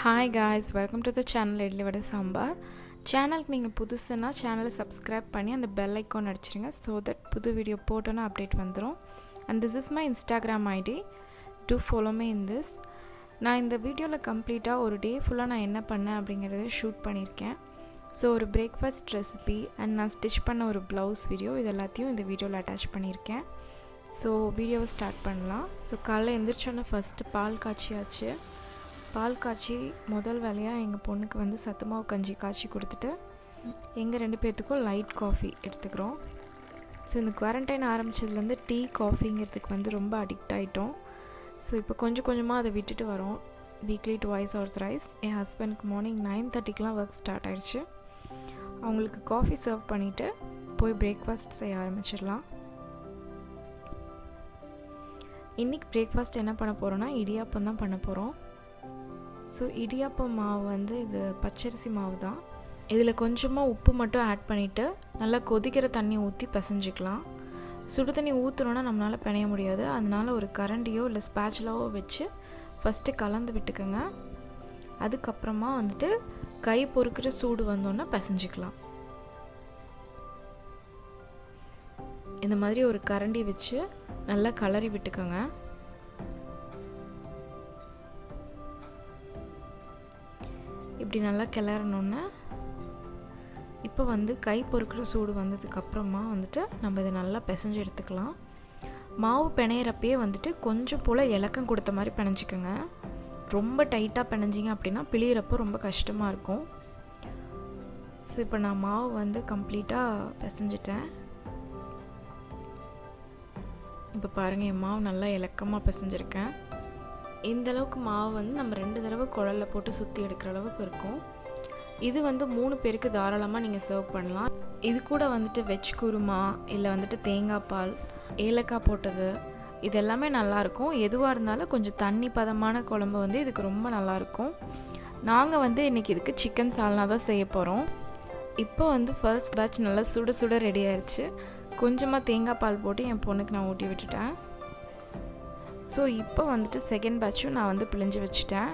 Hi guys, welcome to the channel Idly, Vada, Sambar. சேனலுக்கு நீங்கள் புதுசுன்னா சேனலை சப்ஸ்கிரைப் பண்ணி அந்த பெல் ஐக்கான் அடிச்சிருங்க ஸோ தட் புது வீடியோ போட்டோன்னா அப்டேட் வந்துடும். And this is my Instagram ID. To follow me in this. நான் இந்த வீடியோவில் கம்ப்ளீட்டாக ஒரு டே ஃபுல்லாக நான் என்ன பண்ணேன் அப்படிங்கிறத ஷூட் பண்ணியிருக்கேன். ஸோ ஒரு பிரேக்ஃபாஸ்ட் ரெசிபி அண்ட் நான் ஸ்டிச் பண்ண ஒரு ப்ளவுஸ் வீடியோ இது எல்லாத்தையும் இந்த வீடியோவில் அட்டாச் பண்ணியிருக்கேன். ஸோ வீடியோவை ஸ்டார்ட் பண்ணலாம். ஸோ காலைல எழுந்திரிச்சோன்னே ஃபஸ்ட்டு பால் காய்ச்சியாச்சு. பால் காய்ச்சி முதல் வேலையாக எங்கள் பொண்ணுக்கு வந்து சத்துமாவு கஞ்சி காய்ச்சி கொடுத்துட்டு எங்கள் 2 பேர்த்துக்கும் லைட் காஃபி எடுத்துக்கிறோம். ஸோ இந்த குவாரண்டைன் ஆரம்பித்ததுலேருந்து டீ காஃபிங்கிறதுக்கு வந்து ரொம்ப அடிக்ட் ஆகிட்டோம். ஸோ இப்போ கொஞ்சம் கொஞ்சமாக அதை விட்டுட்டு வரோம். Weekly 2 or 3. என் ஹஸ்பண்டுக்கு மார்னிங் 9:30க்கெலாம் ஒர்க் ஸ்டார்ட் ஆகிடுச்சு. அவங்களுக்கு காஃபி சர்வ் பண்ணிவிட்டு போய் பிரேக்ஃபாஸ்ட் செய்ய ஆரம்பிச்சிடலாம். இன்றைக்கி பிரேக்ஃபாஸ்ட் என்ன பண்ண போகிறோன்னா இடியாப்பம் தான் பண்ண போகிறோம். ஸோ இடியாப்பம் மாவு வந்து இது பச்சரிசி மாவு தான். இதில் கொஞ்சமாக உப்பு மட்டும் ஆட் பண்ணிவிட்டு நல்லா கொதிக்கிற தண்ணி ஊற்றி பிசைஞ்சிக்கலாம். சுடு தண்ணி ஊற்றணுன்னா நம்மளால் பிணைய முடியாது. அதனால் ஒரு கரண்டியோ இல்லை ஸ்பேச்சுலாவோ வச்சு ஃபஸ்ட்டு கலந்து விட்டுக்கோங்க. அதுக்கப்புறமா வந்துட்டு கை பொறுக்கிற சூடு வந்தோன்னா பிசைஞ்சிக்கலாம். இந்த மாதிரி ஒரு கரண்டி வச்சு நல்லா கலரி விட்டுக்கோங்க. இப்படி நல்லா கிளறணுன்னு இப்போ வந்து கை பொறுக்கிற சூடு வந்ததுக்கப்புறமா வந்துட்டு நம்ம இதை நல்லா பிசைஞ்சு எடுத்துக்கலாம். மாவு பிணையிறப்பே வந்துட்டு கொஞ்சம் போல் இலக்கம் கொடுத்த மாதிரி பிணைஞ்சிக்கோங்க. ரொம்ப டைட்டாக பிணைஞ்சிங்க அப்படின்னா பிழியிறப்போ ரொம்ப கஷ்டமாக இருக்கும். ஸோ இப்போ நான் மாவு வந்து கம்ப்ளீட்டாக பிசைஞ்சிட்டேன். இப்போ பாருங்கள், என் மாவு நல்லா இலக்கமாக பிசைஞ்சிருக்கேன். இந்தளவுக்கு மாவு வந்து நம்ம 2 தடவை குழலில் போட்டு சுற்றி எடுக்கிற அளவுக்கு இருக்கும். இது வந்து 3 பேருக்கு தாராளமாக நீங்கள் சர்வ் பண்ணலாம். இது கூட வந்துட்டு வெஜ் குருமா இல்லை வந்துட்டு தேங்காய் பால், ஏலக்காய் போட்டது இது எல்லாமே நல்லாயிருக்கும். எதுவாக இருந்தாலும் கொஞ்சம் தண்ணி பதமான குழம்பு வந்து இதுக்கு ரொம்ப நல்லாயிருக்கும். நாங்கள் வந்து இன்றைக்கி இதுக்கு சிக்கன் சால்னா தான் செய்ய போகிறோம். இப்போ வந்து ஃபர்ஸ்ட் பேட்ச் நல்லா சுட சுட ரெடி ஆயிடுச்சு. கொஞ்சமாக தேங்காய் பால் போட்டு என் பொண்ணுக்கு நான் ஊட்டி விட்டுட்டேன். ஸோ இப்போ வந்துட்டு செகண்ட் பேட்சும் நான் வந்து பிழிஞ்சு வச்சுட்டேன்.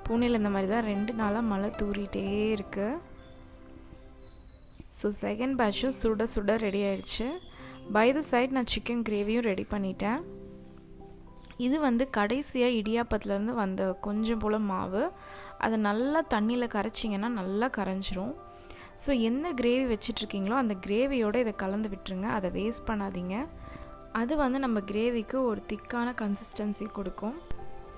புனேல இந்த மாதிரி தான் 2 நாளாக மழை தூரிகிட்டே இருக்குது. ஸோ செகண்ட் பேட்சும் சுட சுட ரெடி ஆயிடுச்சு. பை த சைட் நான் சிக்கன் கிரேவியும் ரெடி பண்ணிட்டேன். இது வந்து கடைசியாக இடியாப்பத்துலேருந்து வந்த கொஞ்சம் போல் மாவு. அதை நல்லா தண்ணியில் கரைச்சிங்கன்னா நல்லா கரைஞ்சிரும். ஸோ எந்த கிரேவி வச்சிட்ருக்கீங்களோ அந்த கிரேவியோடு இதை கலந்து விட்டுருங்க. அதை வேஸ்ட் பண்ணாதீங்க. அது வந்து நம்ம கிரேவிக்கு ஒரு திக்கான கன்சிஸ்டன்சி கொடுக்கும்.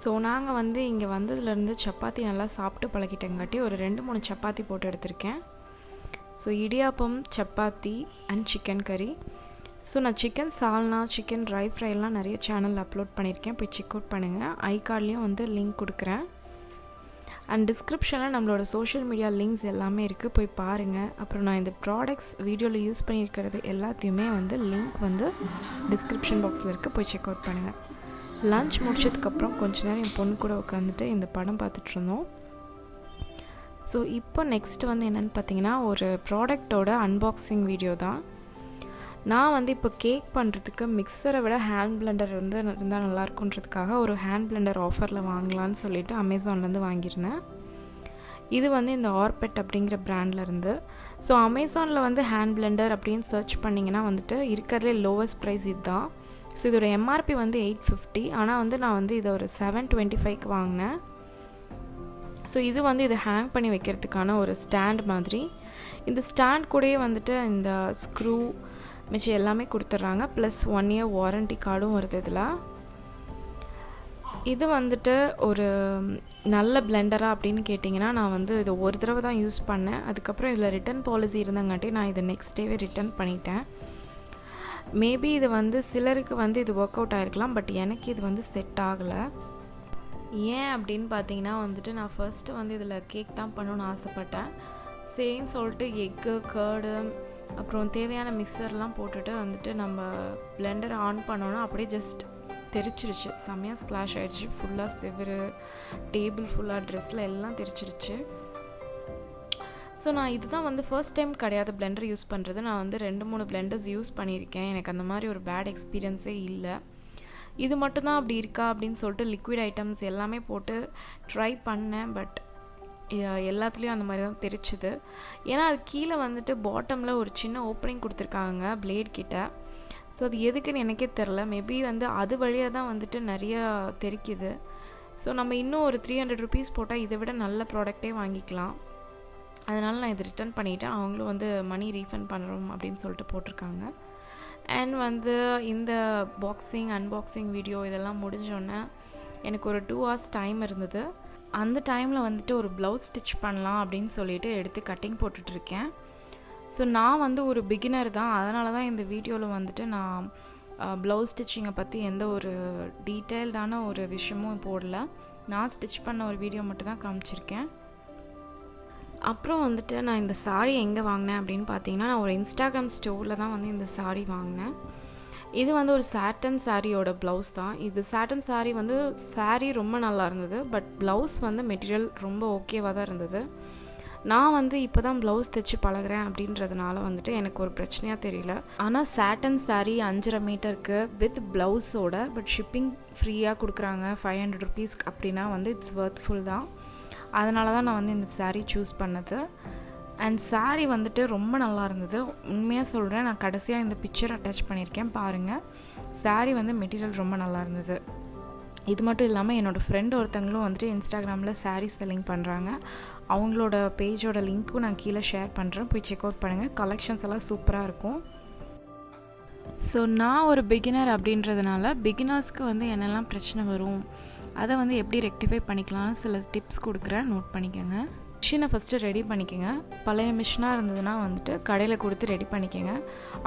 ஸோ நாங்கள் வந்து இங்கே வந்ததுலேருந்து சப்பாத்தி நல்லா சாப்பிட்டு பழகிட்டங்காட்டி ஒரு 2-3 சப்பாத்தி போட்டு எடுத்திருக்கேன். So idiyappam, chapati and chicken கறி. ஸோ நான் சிக்கன் சால்னா, சிக்கன் ட்ரை ஃப்ரைலாம் நிறைய சேனலில் அப்லோட் பண்ணியிருக்கேன். போய் செக் அவுட் பண்ணுங்கள். ஐ கார்ட்லேயும் வந்து லிங்க் கொடுக்குறேன். அண்ட் டிஸ்கிரிப்ஷனில் நம்மளோட சோஷியல் மீடியா லிங்க்ஸ் எல்லாமே இருக்குது, போய் பாருங்கள். அப்புறம் நான் இந்த ப்ராடக்ட்ஸ் வீடியோவில் யூஸ் பண்ணியிருக்கிறது எல்லாத்தையுமே வந்து லிங்க் வந்து டிஸ்கிரிப்ஷன் பாக்ஸில் இருக்குது, போய் செக் அவுட் பண்ணுங்கள். லன்ச் முடிச்சதுக்கப்புறம் கொஞ்ச நேரம் என் பொண்ணு கூட உட்காந்துட்டு இந்த படம் பார்த்துட்ருந்தோம். ஸோ இப்போ நெக்ஸ்ட் வந்து என்னென்னு பார்த்தீங்கன்னா ஒரு ப்ராடக்டோட அன்பாக்சிங் வீடியோ தான். நான் வந்து இப்போ கேக் பண்ணுறதுக்கு மிக்சரை விட ஹேண்ட் பிளெண்டர் வந்து இருந்தால் நல்லாயிருக்குன்றதுக்காக ஒரு ஹேண்ட் பிளெண்டர் ஆஃபரில் வாங்கலான்னு சொல்லிவிட்டு அமேசான்லேருந்து வாங்கியிருந்தேன். இது வந்து இந்த ஆர்பெட் அப்படிங்கிற பிராண்ட்லேருந்து. ஸோ அமேசானில் வந்து ஹேண்ட் பிளெண்டர் அப்படின்னு சர்ச் பண்ணிங்கன்னா வந்துட்டு இருக்கிறதுலே லோவஸ்ட் ப்ரைஸ் இதுதான். ஸோ இதோட எம்ஆர்பி வந்து 850. ஆனால் வந்து நான் வந்து இதை ஒரு 725க்கு வாங்கினேன். ஸோ இது வந்து இதை ஹேங் பண்ணி வைக்கிறதுக்கான ஒரு ஸ்டாண்ட் மாதிரி. இந்த ஸ்டாண்ட் கூடயே வந்துட்டு இந்த ஸ்க்ரூ மிச்சம் எல்லாமே கொடுத்துட்றாங்க. ப்ளஸ் 1 year வாரண்டி கார்டும் வருது இதில். இது வந்துட்டு ஒரு நல்ல பிளெண்டராக அப்படின்னு கேட்டிங்கன்னா நான் வந்து இது ஒரு தடவை தான் யூஸ் பண்ணேன். அதுக்கப்புறம் இதில் ரிட்டன் பாலிசி இருந்தங்காட்டி நான் இதை நெக்ஸ்ட் டேவே ரிட்டன் பண்ணிட்டேன். மேபி இது வந்து சிலருக்கு வந்து இது ஒர்க் அவுட் ஆகிருக்கலாம், பட் எனக்கு இது வந்து செட் ஆகலை. ஏன் அப்படின்னு பார்த்தீங்கன்னா வந்துட்டு நான் ஃபர்ஸ்ட்டு வந்து இதில் கேக் தான் பண்ணணுன்னு ஆசைப்பட்டேன். சரின்னு சொல்லிட்டு எக்கு, கர்டு, அப்புறம் தேவையான மிக்சர்லாம் போட்டுட்டு வந்துட்டு நம்ம பிளெண்டர் ஆன் பண்ணோன்னா அப்படியே ஜஸ்ட் தெரிச்சிருச்சு. செம்மையாக ஸ்ப்ளாஷ் ஆகிடுச்சு. ஃபுல்லாக செவரு, டேபிள் ஃபுல்லாக, ட்ரெஸ்ஸில் எல்லாம் தெரிச்சிருச்சு. ஸோ நான் இதுதான் வந்து ஃபர்ஸ்ட் டைம் கிடையாது பிளெண்டர் யூஸ் பண்ணுறது. நான் வந்து 2-3 பிளெண்டர்ஸ் யூஸ் பண்ணியிருக்கேன். எனக்கு அந்த மாதிரி ஒரு பேட் எக்ஸ்பீரியன்ஸே இல்லை. இது மட்டும்தான் அப்படி இருக்கா அப்படின்னு சொல்லிட்டு லிக்விட் ஐட்டம்ஸ் எல்லாமே போட்டு ட்ரை பண்ணேன். பட் எல்லாத்துலேயும் அந்த மாதிரி தான் தெரிச்சுது. ஏன்னா அது கீழே வந்துட்டு பாட்டமில் ஒரு சின்ன ஓப்பனிங் கொடுத்துருக்காங்க பிளேட் கிட்ட. ஸோ அது எதுக்குன்னு எனக்கே தெரில. மேபி வந்து அது வழியாக தான் வந்துட்டு நிறையா தெரிக்குது. ஸோ நம்ம இன்னும் ஒரு 300 rupees போட்டால் இதை விட நல்ல ப்ராடக்டே வாங்கிக்கலாம். அதனால் நான் இதை ரிட்டர்ன் பண்ணிவிட்டேன். அவங்களும் வந்து மணி ரீஃபண்ட் பண்ணுறோம் அப்படின்னு சொல்லிட்டு போட்டிருக்காங்க. அண்ட் வந்து இந்த அன்பாக்சிங் வீடியோ இதெல்லாம் முடிஞ்சோடனே எனக்கு ஒரு 2 hours டைம் இருந்தது. அந்த டைமில் வந்துட்டு ஒரு ப்ளவுஸ் ஸ்டிச் பண்ணலாம் அப்படின்னு சொல்லிட்டு எடுத்து கட்டிங் போட்டுட்ருக்கேன். ஸோ நான் வந்து ஒரு பிகினர் தான். அதனால தான் இந்த வீடியோவில் வந்துட்டு நான் ப்ளவுஸ் ஸ்டிச்சிங்கை பற்றி எந்த ஒரு டீட்டெயில்டான ஒரு விஷயமும் போடல. நான் ஸ்டிச் பண்ண ஒரு வீடியோ மட்டும் தான் காமிச்சிருக்கேன். அப்புறம் வந்துட்டு நான் இந்த சாரீ எங்கே வாங்கினேன் அப்படின்னு பார்த்தீங்கன்னா, நான் ஒரு இன்ஸ்டாகிராம் ஸ்டோரில் தான் வந்து இந்த சாரீ வாங்கினேன். இது வந்து ஒரு சாட்டன் சாரியோட ப்ளவுஸ் தான். இது சாட்டன் சாரீ வந்து சாரீ ரொம்ப நல்லா இருந்தது. பட் ப்ளவுஸ் வந்து மெட்டீரியல் ரொம்ப ஓகேவாக தான் இருந்தது. நான் வந்து இப்போ தான் ப்ளவுஸ் தைச்சி பழகிறேன் அப்படின்றதுனால வந்துட்டு எனக்கு ஒரு பிரச்சனையாக தெரியல. ஆனால் சாட்டன் சாரீ 5.5 மீட்டருக்கு வித் ப்ளவுஸோட பட் ஷிப்பிங் ஃப்ரீயாக கொடுக்குறாங்க 500 rupees அப்படின்னா வந்து இட்ஸ் ஒர்த்ஃபுல் தான். அதனால தான் நான் வந்து இந்த சாரீ சூஸ் பண்ணது. அண்ட் சாரீ வந்துட்டு ரொம்ப நல்லா இருந்தது. உண்மையாக சொல்கிறேன், நான் கடைசியாக இந்த பிக்சர் அட்டாச் பண்ணியிருக்கேன் பாருங்கள். சாரீ வந்து மெட்டீரியல் ரொம்ப நல்லா இருந்தது. இது மட்டும் இல்லாமல் என்னோடய ஃப்ரெண்ட் ஒருத்தங்களும் வந்துட்டு இன்ஸ்டாகிராமில் சாரீ செல்லிங் பண்ணுறாங்க. அவங்களோட பேஜோட லிங்க்கும் நான் கீழே ஷேர் பண்ணுறேன், போய் செக் அவுட் பண்ணுங்கள். கலெக்ஷன்ஸ் எல்லாம் சூப்பராக இருக்கும். ஸோ நான் ஒரு பிகினர் அப்படின்றதுனால பிகினர்ஸ்க்கு வந்து என்னெல்லாம் பிரச்சனை வரும், அதை வந்து எப்படி ரெக்டிஃபை பண்ணிக்கலாம்னு சில டிப்ஸ் கொடுக்குறேன், நோட் பண்ணிக்கோங்க. மிஷினை ஃபஸ்ட்டு ரெடி பண்ணிக்கோங்க. பழைய மிஷினாக இருந்ததுன்னா வந்துட்டு கடையில் கொடுத்து ரெடி பண்ணிக்கோங்க.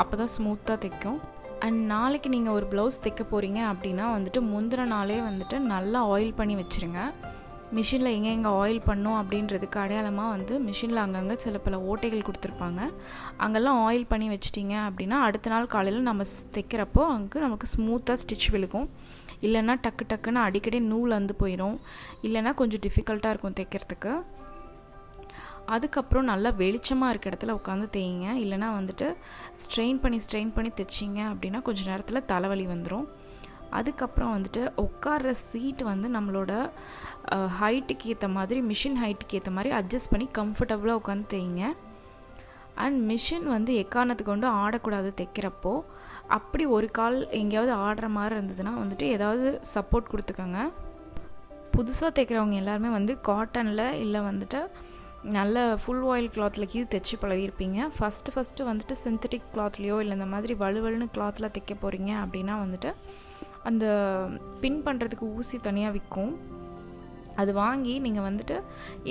அப்போ தான் ஸ்மூத்தாக தைக்கும். அண்ட் நாளைக்கு நீங்கள் ஒரு ப்ளவுஸ் தைக்க போகிறீங்க அப்படின்னா வந்துட்டு முந்தின நாளே வந்துட்டு நல்லா ஆயில் பண்ணி வச்சுருங்க. மிஷினில் எங்கே ஆயில் பண்ணோம் அப்படின்றதுக்கு அடையாளமாக வந்து மிஷினில் அங்கங்கே சில பல ஓட்டைகள் கொடுத்துருப்பாங்க. அங்கெல்லாம் ஆயில் பண்ணி வச்சிட்டிங்க அப்படின்னா அடுத்த நாள் காலையில் நம்ம தைக்கிறப்போ அங்கே நமக்கு ஸ்மூத்தாக ஸ்டிச் விழுகும். இல்லைன்னா டக்குன்னு அடிக்கடி நூல் வந்து போயிடும். இல்லைன்னா கொஞ்சம் டிஃபிகல்ட்டாக இருக்கும் தைக்கிறதுக்கு. அதுக்கப்புறம் நல்லா வெளிச்சமாக இருக்க இடத்துல உட்காந்து தேய்ங்க. இல்லைனா வந்துட்டு ஸ்ட்ரெயின் பண்ணி தைச்சிங்க அப்படின்னா கொஞ்சம் நேரத்தில் தலைவலி வந்துடும். அதுக்கப்புறம் வந்துட்டு உட்கார்ற சீட் வந்து நம்மளோட ஹைட்டுக்கு ஏற்ற மாதிரி, மிஷின் ஹைட்டுக்கு ஏற்ற மாதிரி அட்ஜஸ்ட் பண்ணி கம்ஃபர்டபுளாக உட்காந்து தேய்ங்க. அண்ட் மிஷின் வந்து எக்காரணத்துக்கு கொண்டு ஆடக்கூடாது தைக்கிறப்போ. அப்படி ஒரு கால் எங்கேயாவது ஆடுற மாதிரி இருந்ததுன்னா வந்துட்டு ஏதாவது சப்போர்ட் கொடுத்துக்கோங்க. புதுசாக தைக்கிறவங்க எல்லாருமே வந்து காட்டனில் இல்லை வந்துட்டு நல்ல ஃபுல் ஆயில் கிளாத்தில் கீழே தைச்சி பழகிருப்பீங்க. ஃபஸ்ட்டு வந்துட்டு சிந்தட்டிக் கிளாத்லேயோ இல்லை இந்த மாதிரி வலுவலுன்னு கிளாத்தில் தைக்க போகிறீங்க அப்படின்னா வந்துட்டு அந்த பின் பண்ணுறதுக்கு ஊசி தனியாக விற்கும். அது வாங்கி நீங்கள் வந்துட்டு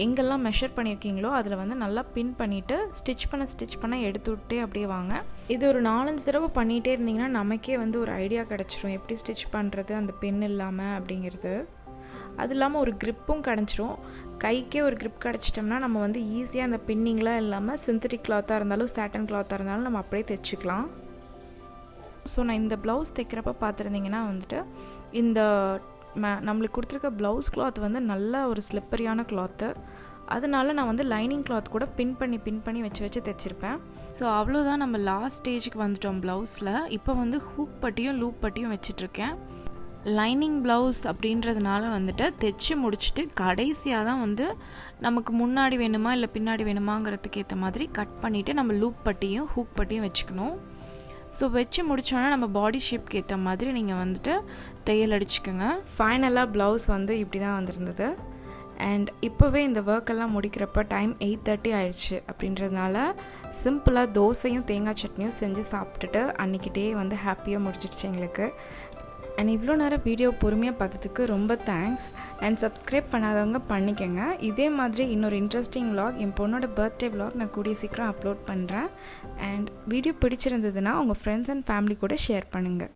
எங்கெல்லாம் மெஷர் பண்ணியிருக்கீங்களோ அதில் வந்து நல்லா பின் பண்ணிவிட்டு ஸ்டிச் பண்ண எடுத்து விட்டே அப்படியே வாங்க. இது ஒரு 4-5 தடவை பண்ணிகிட்டே இருந்தீங்கன்னா நமக்கே வந்து ஒரு ஐடியா கிடச்சிரும் எப்படி ஸ்டிச் பண்ணுறது அந்த பின் இல்லாமல் அப்படிங்கிறது. அது இல்லாமல் ஒரு க்ரிப்பும் கிடச்சிரும். கைக்கே ஒரு க்ரிப் கிடச்சிட்டோம்னா நம்ம வந்து ஈஸியாக அந்த பின்னிங்லாம் இல்லாமல் சிந்தட்டிக் கிளாத்தாக இருந்தாலும் சாட்டன் கிளாத்தாக இருந்தாலும் நம்ம அப்படியே தைச்சிக்கலாம். ஸோ நான் இந்த ப்ளவுஸ் தைக்கிறப்ப பார்த்துருந்தீங்கன்னா வந்துட்டு இந்த நம்மளுக்கு கொடுத்துருக்க ப்ளவுஸ் கிளாத் வந்து நல்ல ஒரு ஸ்லிப்பரியான கிளாத்து. அதனால நான் வந்து லைனிங் கிளாத் கூட பின் பண்ணி வச்சு தைச்சிருப்பேன். ஸோ அவ்வளோதான், நம்ம லாஸ்ட் ஸ்டேஜுக்கு வந்துட்டோம் ப்ளவுஸில். இப்போ வந்து ஹூக் பட்டியும் லூப் பட்டியும் வச்சிட்ருக்கேன். லைனிங் ப்ளவுஸ் அப்படின்றதுனால வந்துட்டு தைச்சி முடிச்சுட்டு கடைசியாக தான் வந்து நமக்கு முன்னாடி வேணுமா இல்லை பின்னாடி வேணுமாங்கிறதுக்கு ஏற்ற மாதிரி கட் பண்ணிவிட்டு நம்ம லூப் பட்டியும் ஹூக் பட்டியும் வச்சுக்கணும். ஸோ வச்சு முடித்தோன்னா நம்ம பாடி ஷேப்க்கு ஏற்ற மாதிரி நீங்கள் வந்துட்டு தையல் அடிச்சுக்கோங்க. ஃபைனலாக ப்ளவுஸ் வந்து இப்படி தான் வந்திருந்தது. அண்ட் இப்போவே இந்த ஒர்க்கெல்லாம் முடிக்கிறப்ப டைம் 8:30 ஆயிடுச்சு. அப்படின்றதுனால சிம்பிளாக தோசையும் தேங்காய் சட்னியும் செஞ்சு சாப்பிட்டுட்டு அன்றைக்கி டே வந்து ஹாப்பியாக முடிச்சிடுச்சு எங்களுக்கு. அண்ட் இவ்வளோ நேரம் வீடியோ பொறுமையாக பார்த்ததுக்கு ரொம்ப தேங்க்ஸ். அண்ட் சப்ஸ்கிரைப் பண்ணாதவங்க பண்ணிக்கோங்க. இதே மாதிரி இன்னொரு இன்ட்ரெஸ்டிங் vlog, என் பொண்ணோட பர்த்டே vlog நான் கூடிய சீக்கிரம் அப்லோட் பண்ணுறேன். அண்ட் வீடியோ பிடிச்சிருந்ததுன்னா உங்கள் ஃப்ரெண்ட்ஸ் அண்ட் ஃபேமிலி கூட ஷேர் பண்ணுங்கள்.